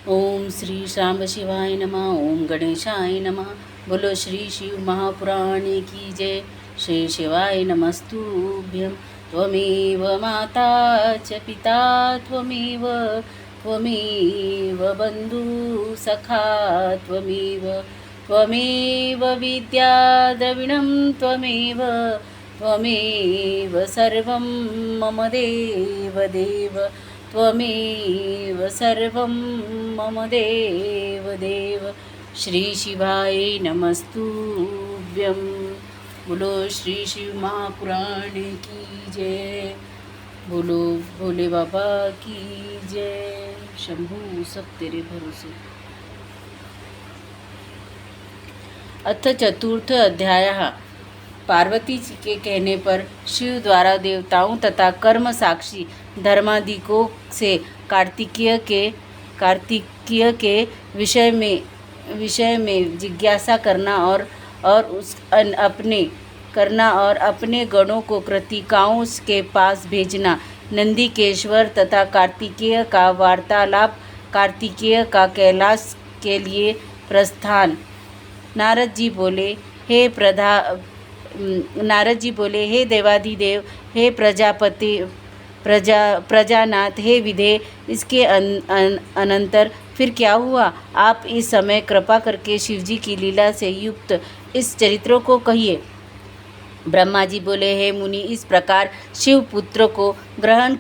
ओम श्री शांब शिवाय नमः। ओम गणेशाय नमः। बोलो श्री शिव महापुराण की जय। श्री शिवाय नमस्तुभ्यं। त्वमेव माता च पिता त्वमेव त्वमेव बंधु सखा त्वमेव त्वमेव विद्या द्रविणं त्वमेव त्वमेव सर्वं मम देव देव त्वमेव सर्वं मम देव देव। श्री शिवाय नमस्तुभ्यं। बोलो श्री शिव महापुराण की जय। बोलो भोले बाबा की जय। शंभू सब तेरे भरोसे। अथ चतुर्थ अध्याय। पार्वती जी के कहने पर शिव द्वारा देवताओं तथा कर्म साक्षी धर्मादिकों से कार्तिकीय के विषय में जिज्ञासा करना और अपने गणों को कृतिकाओं के पास भेजना। नंदिकेश्वर तथा कार्तिकेय का वार्तालाप। कार्तिकेय का कैलाश के लिए प्रस्थान। नारद जी बोले, हे देवाधिदेव, हे प्रजानाथ, हे विधे। इसके अनंतर फिर क्या हुआ? आप इस समय कृपा करके शिवजी की लीला से युक्त इस चरित्रों को कहिए। ब्रह्मा जी बोले, हे मुनि, इस प्रकार शिव पुत्र को ग्रहण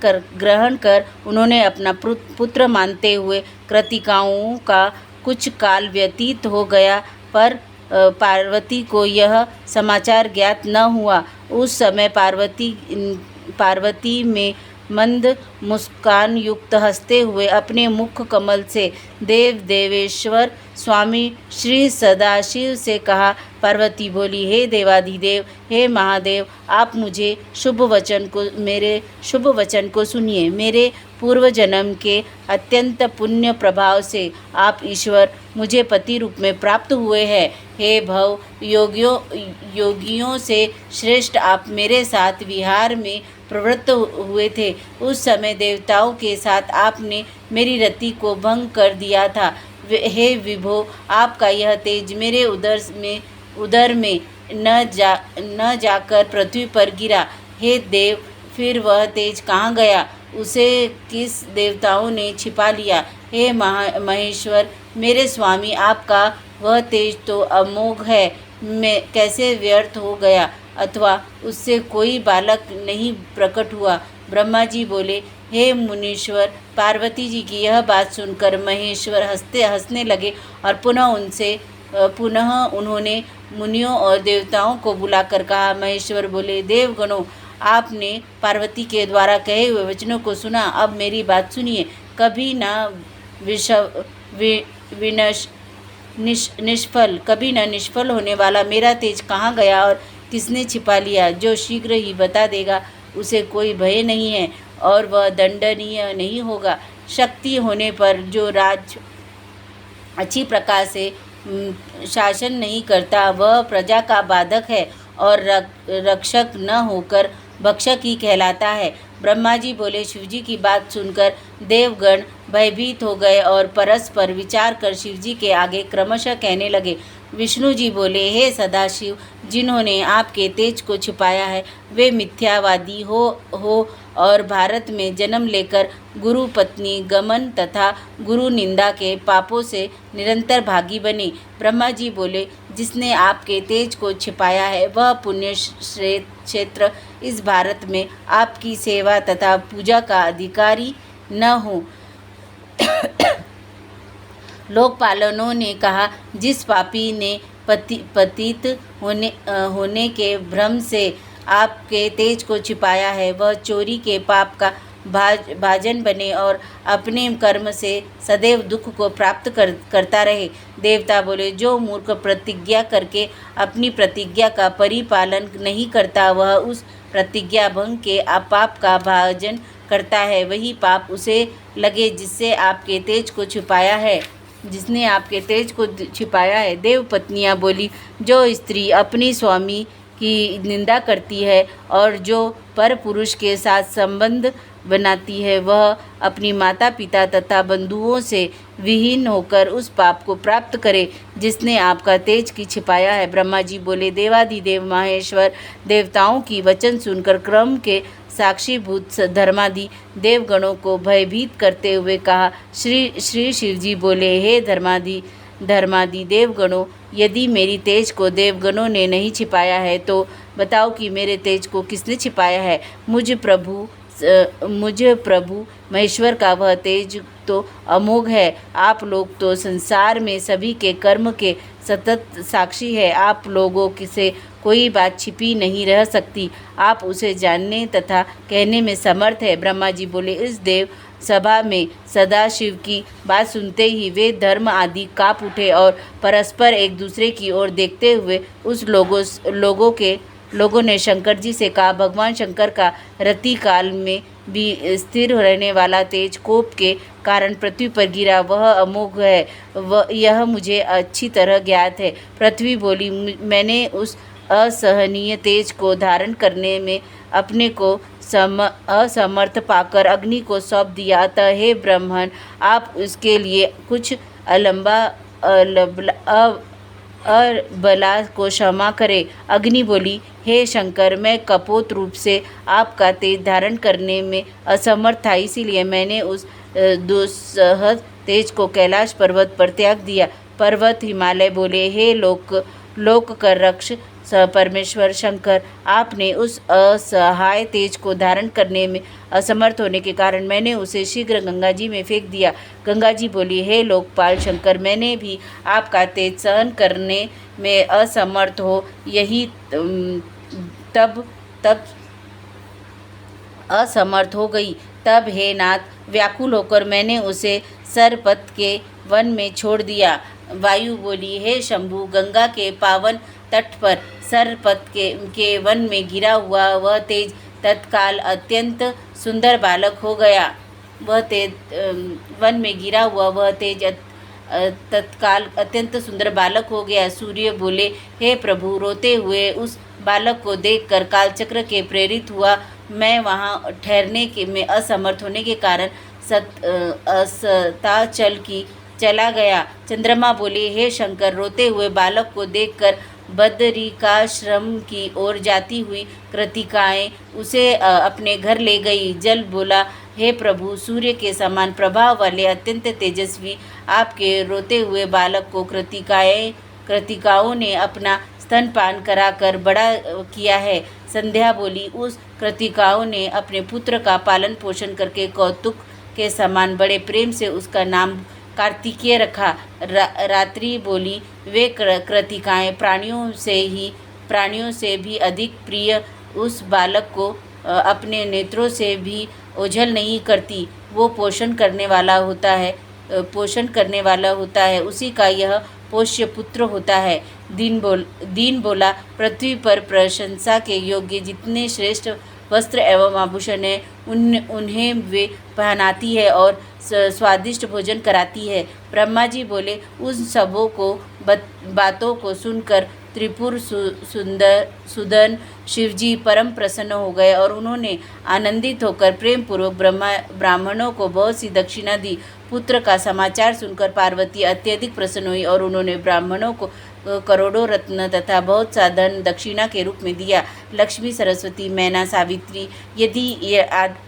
कर उन्होंने अपना पुत्र मानते हुए कृतिकाओं का कुछ काल व्यतीत हो गया, पर पार्वती को यह समाचार ज्ञात न हुआ। उस समय पार्वती में मंद मुस्कान युक्त हंसते हुए अपने मुख कमल से देवेश्वर स्वामी श्री सदाशिव से कहा। पार्वती बोली, हे देवाधिदेव, हे महादेव, आप मेरे शुभ वचन को सुनिए। मेरे पूर्व जन्म के अत्यंत पुण्य प्रभाव से आप ईश्वर मुझे पति रूप में प्राप्त हुए हैं। हे भव योगियों से श्रेष्ठ आप मेरे साथ विहार में प्रवृत्त हुए थे। उस समय देवताओं के साथ आपने मेरी रति को भंग कर दिया था। हे विभो, आपका यह तेज मेरे उदर में न जाकर पृथ्वी पर गिरा। हे देव, फिर वह तेज कहाँ गया? उसे किस देवताओं ने छिपा लिया? हे महेश्वर, मेरे स्वामी, आपका वह तेज तो अमोघ है, मैं कैसे व्यर्थ हो गया, अथवा उससे कोई बालक नहीं प्रकट हुआ? ब्रह्मा जी बोले, हे मुनीश्वर, पार्वती जी की यह बात सुनकर महेश्वर हंसने लगे और पुनः उन्होंने मुनियों और देवताओं को बुलाकर कहा। महेश्वर बोले, देवगणों, आपने पार्वती के द्वारा कहे हुए वचनों को सुना। अब मेरी बात सुनिए। कभी न निष्फल होने वाला मेरा तेज कहाँ गया और किसने छिपा लिया? जो शीघ्र ही बता देगा उसे कोई भय नहीं है और वह दंडनीय नहीं होगा। शक्ति होने पर जो राज अच्छी प्रकार से शासन नहीं करता वह प्रजा का बाधक है और रक्षक न होकर भक्षक ही कहलाता है। ब्रह्मा जी बोले, शिवजी की बात सुनकर देवगण भयभीत हो गए और परस्पर विचार कर शिवजी के आगे क्रमशः कहने लगे। विष्णु जी बोले, हे सदाशिव, जिन्होंने आपके तेज को छिपाया है वे मिथ्यावादी हो और भारत में जन्म लेकर गुरु पत्नी गमन तथा गुरु निंदा के पापों से निरंतर भागी बने। ब्रह्मा जी बोले, जिसने आपके तेज को छिपाया है वह पुण्य क्षेत्र इस भारत में आपकी सेवा तथा पूजा का अधिकारी न हो। लोकपालों ने कहा, जिस पापी ने पतित होने के भ्रम से आपके तेज को छिपाया है वह चोरी के पाप का भाजन बने और अपने कर्म से सदैव दुख को प्राप्त करता रहे। देवता बोले, जो मूर्ख प्रतिज्ञा करके अपनी प्रतिज्ञा का परिपालन नहीं करता वह उस प्रतिज्ञा भंग के पाप का भाजन करता है। वही पाप उसे लगे जिसने आपके तेज को छिपाया है। देव पत्नियां बोली, जो स्त्री अपनी स्वामी की निंदा करती है और जो पर पुरुष के साथ संबंध बनाती है, वह अपनी माता पिता तथा बंधुओं से विहीन होकर उस पाप को प्राप्त करे जिसने आपका तेज की छिपाया है। ब्रह्मा जी बोले, देवाधिदेव महेश्वर देवताओं की वचन सुनकर क्रम के साक्षीभूत धर्मादि देवगणों को भयभीत करते हुए कहा। श्री शिव जी बोले, हे धर्मादि देवगणों, यदि मेरी तेज को देवगणों ने नहीं छिपाया है तो बताओ कि मेरे तेज को किसने छिपाया है। मुझ प्रभु महेश्वर का वह तेज तो अमोघ है। आप लोग तो संसार में सभी के कर्म के सतत साक्षी है। आप लोगों से कोई बात छिपी नहीं रह सकती। आप उसे जानने तथा कहने में समर्थ है। ब्रह्मा जी बोले, इस देव सभा में सदाशिव की बात सुनते ही वे धर्म आदि काँप उठे और परस्पर एक दूसरे की ओर देखते हुए उस लोगों ने शंकर जी से कहा, भगवान शंकर का रति काल में भी स्थिर रहने वाला तेज कोप के कारण पृथ्वी पर गिरा, वह अमोघ है। यह मुझे अच्छी तरह ज्ञात है। पृथ्वी बोली, मैंने उस असहनीय तेज को धारण करने में अपने को असमर्थ पाकर अग्नि को सौंप दिया। अतः हे ब्राह्मण, आप उसके लिए कुछ अबला को क्षमा करें। अग्नि बोली, हे शंकर, मैं कपोत रूप से आपका तेज धारण करने में असमर्थ था, इसीलिए मैंने उस दुस्सह तेज को कैलाश पर्वत पर त्याग दिया। पर्वत हिमालय बोले, हे लोक कर रक्ष परमेश्वर शंकर, आपने उस असहाय तेज को धारण करने में असमर्थ होने के कारण मैंने उसे शीघ्र गंगा जी में फेंक दिया। गंगा जी बोली, हे लोकपाल शंकर, मैंने भी आपका तेज सहन करने में असमर्थ हो यही तब असमर्थ हो गई। तब हे नाथ, व्याकुल होकर मैंने उसे सरपत के वन में छोड़ दिया। वायु बोली, हे शंभु, गंगा के पावन तट पर सरपत के वन में गिरा हुआ वह तेज तत्काल अत्यंत सुंदर बालक हो गया। वन में गिरा हुआ वह तेज तत्काल अत्यंत सुंदर बालक हो गया। सूर्य बोले, हे प्रभु, रोते हुए उस बालक को देखकर कालचक्र के प्रेरित हुआ मैं वहाँ ठहरने के में असमर्थ होने के कारण अस्ताचल की चला गया। चंद्रमा बोले, हे शंकर, रोते हुए बालक को देखकर बदरिकाश्रम की ओर जाती हुई कृतिकाएँ उसे अपने घर ले गई। जल बोला, हे प्रभु, सूर्य के समान प्रभाव वाले अत्यंत तेजस्वी आपके रोते हुए बालक को कृतिकाओं ने अपना स्तनपान कराकर बड़ा किया है। संध्या बोली, उस कृतिकाओं ने अपने पुत्र का पालन पोषण करके कौतुक के समान बड़े प्रेम से उसका नाम कार्तिकेय रखा। रात्रि बोली, वे कृतिकाएँ प्राणियों से भी अधिक प्रिय उस बालक को अपने नेत्रों से भी ओझल नहीं करती। वो पोषण करने वाला होता है, उसी का यह पोष्य पुत्र होता है। दीन बोला, पृथ्वी पर प्रशंसा के योग्य जितने श्रेष्ठ वस्त्र एवं आभूषण हैं उन्हें वे पहनाती है और स्वादिष्ट भोजन कराती है। ब्रह्मा जी बोले, उन सबों को बातों को सुनकर त्रिपुर सुदन शिवजी परम प्रसन्न हो गए और उन्होंने आनंदित होकर प्रेम पूर्वक ब्राह्मणों को बहुत सी दक्षिणा दी। पुत्र का समाचार सुनकर पार्वती अत्यधिक प्रसन्न हुई और उन्होंने ब्राह्मणों को करोड़ों रत्न तथा बहुत सा धन दक्षिणा के रूप में दिया। लक्ष्मी, सरस्वती, मैना, सावित्री यदि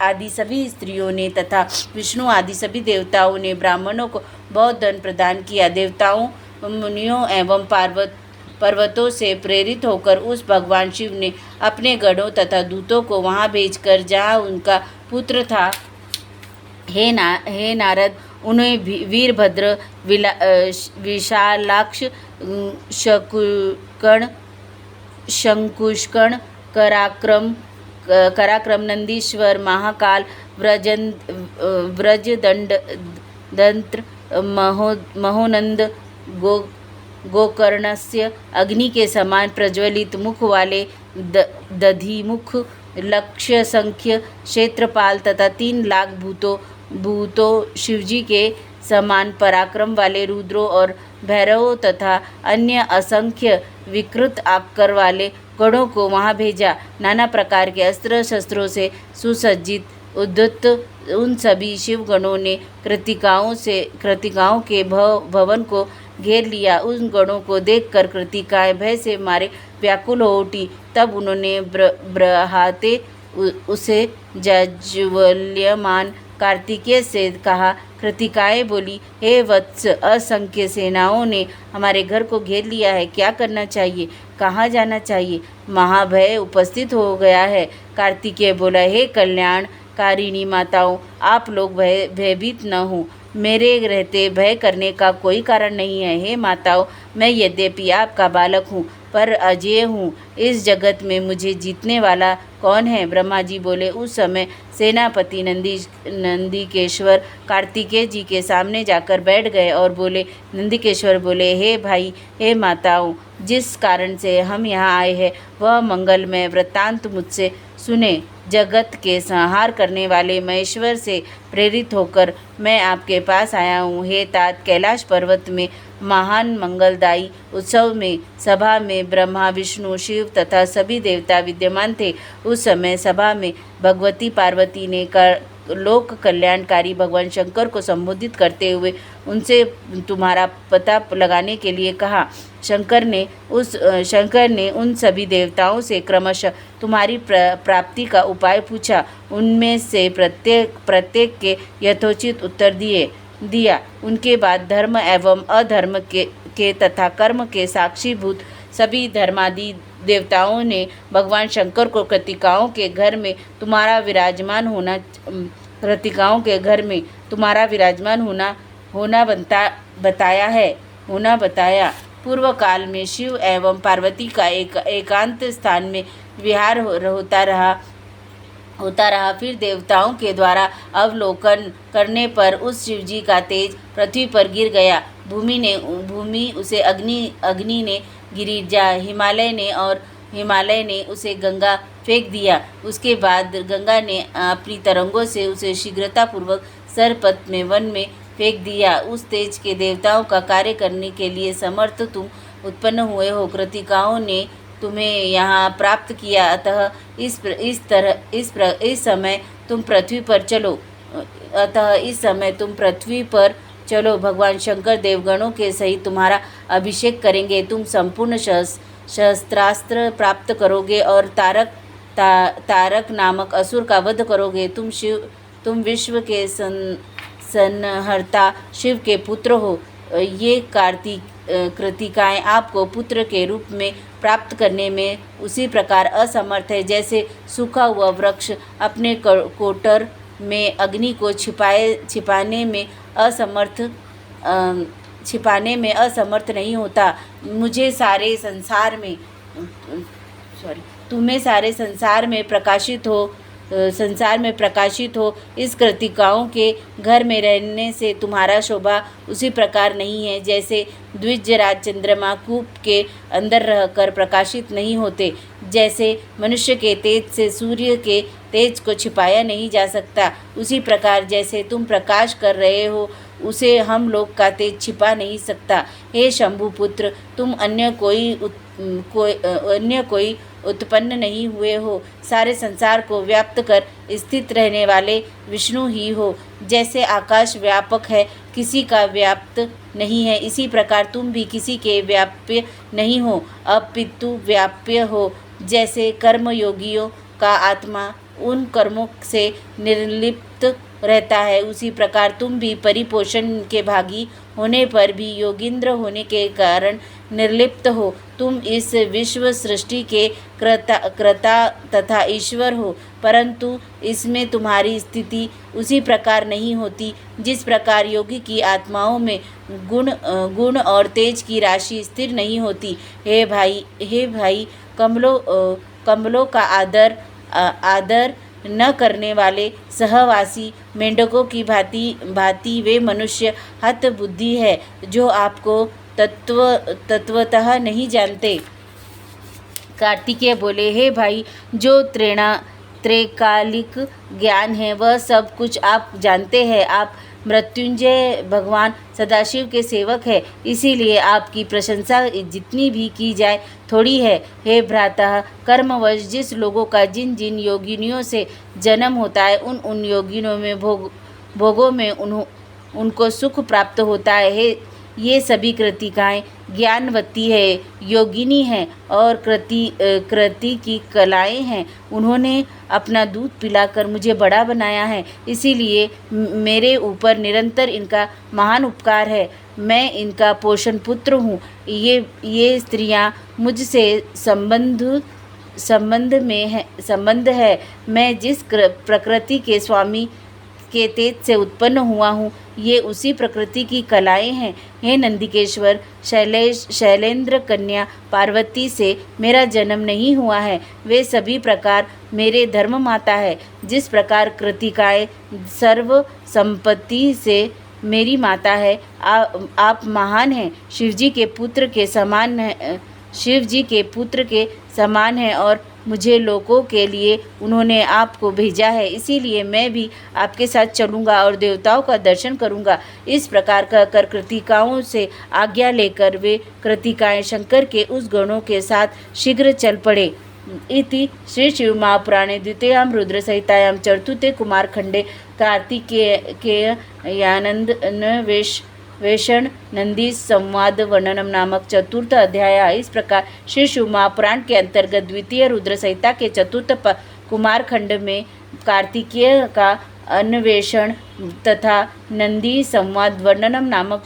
आदि सभी स्त्रियों ने तथा विष्णु आदि सभी देवताओं ने ब्राह्मणों को बहुत धन प्रदान किया। देवताओं, मुनियों एवं पर्वतों से प्रेरित होकर उस भगवान शिव ने अपने गणों तथा दूतों को वहाँ भेजकर जहाँ उनका पुत्र था, हे नारद, उन्हें वीरभद्र, विशालाक्ष, शंकुष्कण, कराक्रम, नंदीश्वर, महाकाल, व्रजदंत्र, महोनंद, गोकर्णस्य, अग्नि के समान प्रज्वलित मुख वाले दधिमुख, लक्ष्य संख्य, क्षेत्रपाल तथा 3 लाख भूतों, शिवजी के समान पराक्रम वाले रुद्रों और भैरवों तथा अन्य असंख्य विकृत आकर वाले गणों को वहाँ भेजा। नाना प्रकार के अस्त्र शस्त्रों से सुसज्जित उद्धत उन सभी शिवगणों ने कृतिकाओं के भवन को घेर लिया। उन गणों को देखकर कृतिकाएं भय से मारे व्याकुल हो उठी। तब उन्होंने बृहाते उसे जाज्वल्यमान कार्तिकेय से कहा। कृतिकाएं बोली, हे वत्स, असंख्य सेनाओं ने हमारे घर को घेर लिया है, क्या करना चाहिए, कहाँ जाना चाहिए? महाभय उपस्थित हो गया है। कार्तिकेय बोला, हे कल्याणकारिणी माताओं, आप लोग भयभीत न हो, मेरे रहते भय करने का कोई कारण नहीं है। हे माताओं, मैं यद्यपि आपका बालक हूँ पर अजेय हूँ। इस जगत में मुझे जीतने वाला कौन है? ब्रह्मा जी बोले। उस समय सेनापति नंदिकेश्वर कार्तिकेय जी के सामने जाकर बैठ गए और बोले। नंदिकेश्वर बोले, हे भाई, हे माताओं, जिस कारण से हम यहाँ आए हैं वह मंगलमय वृत्तांत मुझसे सुने। जगत के संहार करने वाले महेश्वर से प्रेरित होकर मैं आपके पास आया हूँ। हे तात, कैलाश पर्वत में महान मंगलदायी उत्सव में सभा में ब्रह्मा, विष्णु, शिव तथा सभी देवता विद्यमान थे। उस समय सभा में भगवती पार्वती ने लोक कल्याणकारी भगवान शंकर को संबोधित करते हुए उनसे तुम्हारा पता लगाने के लिए कहा। शंकर ने उन सभी देवताओं से क्रमशः तुम्हारी प्राप्ति का उपाय पूछा। उनमें से प्रत्येक के यथोचित उत्तर दिया। उनके बाद धर्म एवं अधर्म के तथा कर्म के साक्षीभूत सभी धर्मादि देवताओं ने भगवान शंकर को कृतिकाओं के घर में तुम्हारा विराजमान होना बताया। पूर्व काल में शिव एवं पार्वती का एकांत स्थान में विहार होता रहा। फिर देवताओं के द्वारा अवलोकन करने पर उस शिवजी का तेज पृथ्वी पर गिर गया। भूमि उसे अग्नि ने गिरिजा, हिमालय ने उसे गंगा फेंक दिया। उसके बाद गंगा ने अपनी तरंगों से उसे शीघ्रतापूर्वक सरपत में वन में फेंक दिया। उस तेज के देवताओं का कार्य करने के लिए समर्थ तुम उत्पन्न हुए हो। कृतिकाओं ने तुम्हें यहाँ प्राप्त किया, अतः इस समय तुम पृथ्वी पर चलो। भगवान शंकर देवगणों के सहित तुम्हारा अभिषेक करेंगे। तुम संपूर्ण शस्त्रास्त्र प्राप्त करोगे और तारक नामक असुर का वध करोगे। तुम विश्व के संहर्ता शिव के पुत्र हो। ये कृतिकाएं आपको पुत्र के रूप में प्राप्त करने में उसी प्रकार असमर्थ है जैसे सूखा हुआ वृक्ष अपने कोटर में अग्नि को छिपाने में असमर्थ नहीं होता। तुम्हें सारे संसार में प्रकाशित हो इस कृतिकाओं के घर में रहने से तुम्हारा शोभा उसी प्रकार नहीं है जैसे द्विजराज चंद्रमा कूप के अंदर रहकर प्रकाशित नहीं होते। जैसे मनुष्य के तेज से सूर्य के तेज को छिपाया नहीं जा सकता, उसी प्रकार जैसे तुम प्रकाश कर रहे हो उसे हम लोग का तेज छिपा नहीं सकता। हे शंभुपुत्र, तुम अन्य कोई उत्पन्न नहीं हुए हो। सारे संसार को व्याप्त कर स्थित रहने वाले विष्णु ही हो। जैसे आकाश व्यापक है, किसी का व्याप्त नहीं है, इसी प्रकार तुम भी किसी के व्याप्य नहीं हो, अपितु व्याप्य हो। जैसे कर्मयोगियों का आत्मा उन कर्मों से निर्लिप्त रहता है, उसी प्रकार तुम भी परिपोषण के भागी होने पर भी योगींद्र होने के कारण निर्लिप्त हो। तुम इस विश्व सृष्टि के कर्ता तथा ईश्वर हो, परंतु इसमें तुम्हारी स्थिति उसी प्रकार नहीं होती जिस प्रकार योगी की आत्माओं में गुण और तेज की राशि स्थिर नहीं होती। हे भाई, कमलों का आदर न करने वाले सहवासी मेंढकों की भांति वे मनुष्य हत बुद्धि है जो आपको तत्वतः नहीं जानते। कार्तिकेय बोले, हे भाई, जो त्रैकालिक ज्ञान है वह सब कुछ आप जानते हैं। आप मृत्युंजय भगवान सदाशिव के सेवक है, इसीलिए आपकी प्रशंसा जितनी भी की जाए थोड़ी है। हे भ्राता, कर्मवश जिस लोगों का जिन जिन योगिनियों से जन्म होता है, उन उन योगिनियों में भोगों में उनको सुख प्राप्त होता है। ये सभी कृतिकाएँ ज्ञानवती है, योगिनी हैं और कृति की कलाएँ हैं। उन्होंने अपना दूध पिलाकर मुझे बड़ा बनाया है, इसीलिए मेरे ऊपर निरंतर इनका महान उपकार है। मैं इनका पोषण पुत्र हूँ। ये स्त्रियाँ मुझसे संबंध है। मैं जिस प्रकृति के स्वामी के तेज से उत्पन्न हुआ हूँ, ये उसी प्रकृति की कलाएँ हैं। हे नंदिकेश्वर, शैलेंद्र कन्या पार्वती से मेरा जन्म नहीं हुआ है। वे सभी प्रकार मेरे धर्म माता है। जिस प्रकार कृतिकाएँ सर्व संपत्ति से मेरी माता है, आप महान हैं, शिवजी के पुत्र के समान हैं और मुझे लोगों के लिए उन्होंने आपको भेजा है, इसीलिए मैं भी आपके साथ चलूँगा और देवताओं का दर्शन करूँगा। इस प्रकार कहकर कृतिकाओं से आज्ञा लेकर वे कृतिकाएँ शंकर के उस गणों के साथ शीघ्र चल पड़े। इति श्री शिव महापुराणे द्वितीयां रुद्रसहितायां चतुर्थे कुमारखंडे कार्तिकेयानंदन्वेषण नंदी संवाद वर्णनम नामक चतुर्थ अध्याय। इस प्रकार श्री शिव महापुराण के अंतर्गत द्वितीय रुद्र संहिता के चतुर्थ कुमारखंड में कार्तिकेय का अन्वेषण तथा नंदी संवाद वर्णनम नामक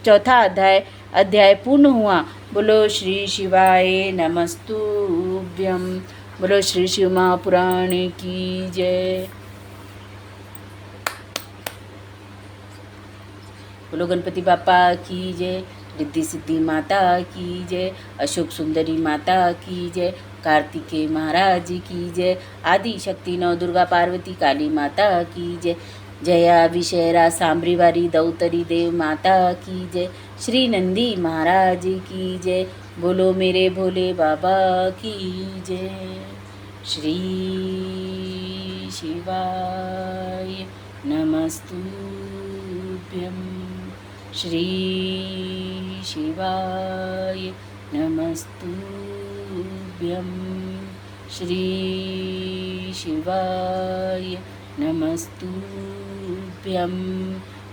चौथा अध्याय पूर्ण हुआ। बोलो श्री शिवाय नमस्तुभ्यं। बोलो श्री शिव महापुराण की जय। बोलो गणपति बापा की जय। रिद्धि सिद्धि माता की जय। अशोक सुंदरी माता की जय। कार्तिकेय महाराज की जय। आदि शक्ति नौ दुर्गा पार्वती काली माता की जय। जया विषयरा सांभरीवारी दौतरी देव माता की जय। श्री नंदी महाराज की जय। बोलो मेरे भोले बाबा की जय। श्री शिवाय नमस्तुभ्यं। श्री शिवाय नमस्तुभ्यं। श्री शिवाय नमस्तुभ्यं।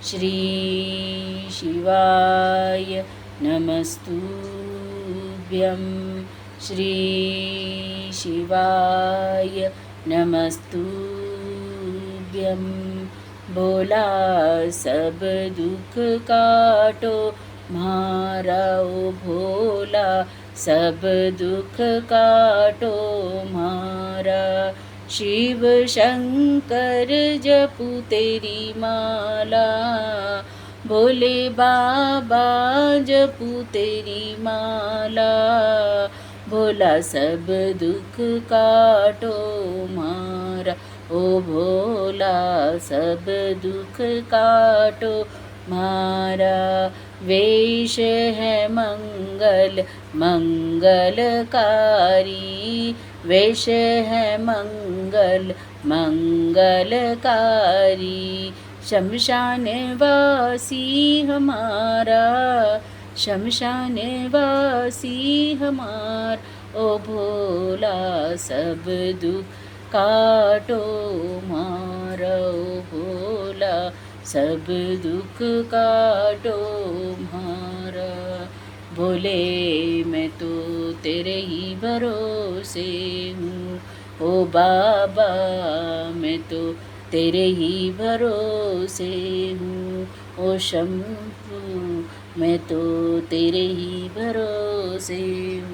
श्री शिवाय नमस्तुभ्यं। श्री शिवाय नमस्तुभ्यं। भोला सब दुख काटो म्हारा ओ भोला, सब दुख काटो म्हारा। शिव शंकर जपू तेरी माला, भोले बाबा जपू तेरी माला। भोला सब दुख काटो म्हारा, ओ भोला सब दुख काटो म्हारा। वेश है मंगल मंगलकारी, वेश है मंगल मंगलकारी। शमशान वासी हमारा, शमशान वासी हमार। ओ भोला सब दुख काटो म्हारा, ओ भोला सब दुख काटो म्हारा। भोले मैं तो तेरे ही भरोसे हूँ, ओ बाबा मैं तो तेरे ही भरोसे हूँ। ओ शंभू मैं तो तेरे ही भरोसे हूँ।